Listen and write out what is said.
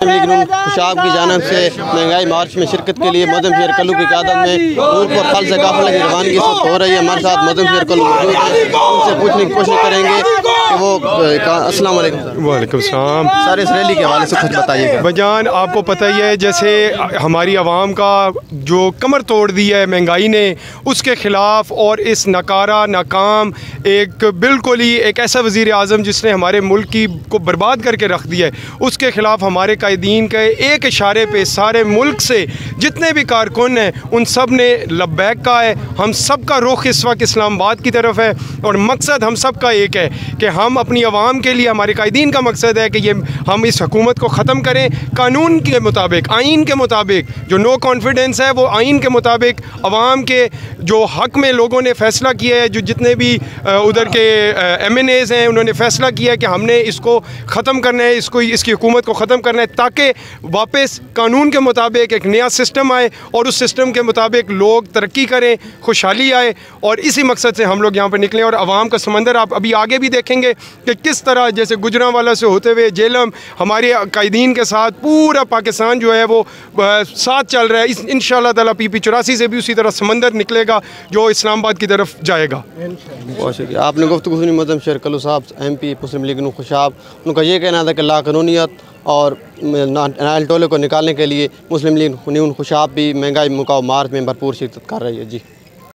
खुशाब की जानिब से महंगाई मार्च में शिरकत के लिए मदम शेर कल्लू की क़यादत में नूरपुर खल से काफ़िले की रवानगी हो रही है। हमारे साथ मदम शेर कल्लू मौजूद है, उनसे पूछने की कोशिश करेंगे कि वो अस्सलाम वालेकुम। वालेकुम सलाम। सर, इस रैली के हवाले से कुछ बताइए। भाईजान, आपको पता ही है जैसे हमारी आवाम का जो कमर तोड़ दी है महंगाई ने, उसके ख़िलाफ़ और इस नकारा नाकाम एक बिल्कुल ही एक ऐसा वज़ीर आज़म जिसने हमारे मुल्क की को बर्बाद करके रख दिया है, उसके ख़िलाफ़ हमारे कायदीन के एक इशारे पे सारे मुल्क से जितने भी कारकुन हैं उन सब ने लब्बैक कहा है। हम सब का रुख इस वक्त इस्लामाबाद की तरफ है और मकसद हम सब का एक है कि हम अपनी आवाम के लिए, हमारे कायदीन का मकसद है कि ये हम इस हुकूमत को ख़त्म करें कानून के मुताबिक, आइन के मुताबिक। जो नो कॉन्फिडेंस है वो आइन के मुताबिक आवाम के जो हक़ में लोगों ने फ़ैसला किया है, जो जितने भी उधर के MNAs हैं उन्होंने फ़ैसला किया है कि हमने इसको ख़त्म करना है, इसको इसकी हुकूमत को ख़त्म करना है ताकि वापस कानून के मुताबिक एक नया सिस्टम आए और उस सिस्टम के मुताबिक लोग तरक्की करें, खुशहाली आए। और इसी मकसद से हम लोग यहाँ पर निकले। और आवाम का समंदर आप अभी आगे भी देखेंगे कि किस तरह जैसे गुजरांवाला से होते हुए जेलम हमारे कायदीन के साथ पूरा पाकिस्तान जो है वो साथ चल रहा है। इंशाअल्लाह ताला PP 84 से भी उसी तरह समंदर निकलेगा जो इस्लामाबाद की तरफ जाएगा। बहुत शुक्रिया। आपने गुफ्तगू सुनी मदम शेर कल्लू साहब MP मुस्लिम लीग नून खुशाब। उनका ये कहना था कि लाकानूनियत और नायल टोले को निकालने के लिए मुस्लिम लीग नून खुशाब भी महंगाई मुकाम मार्च में भरपूर शिरकत कर रही है। जी।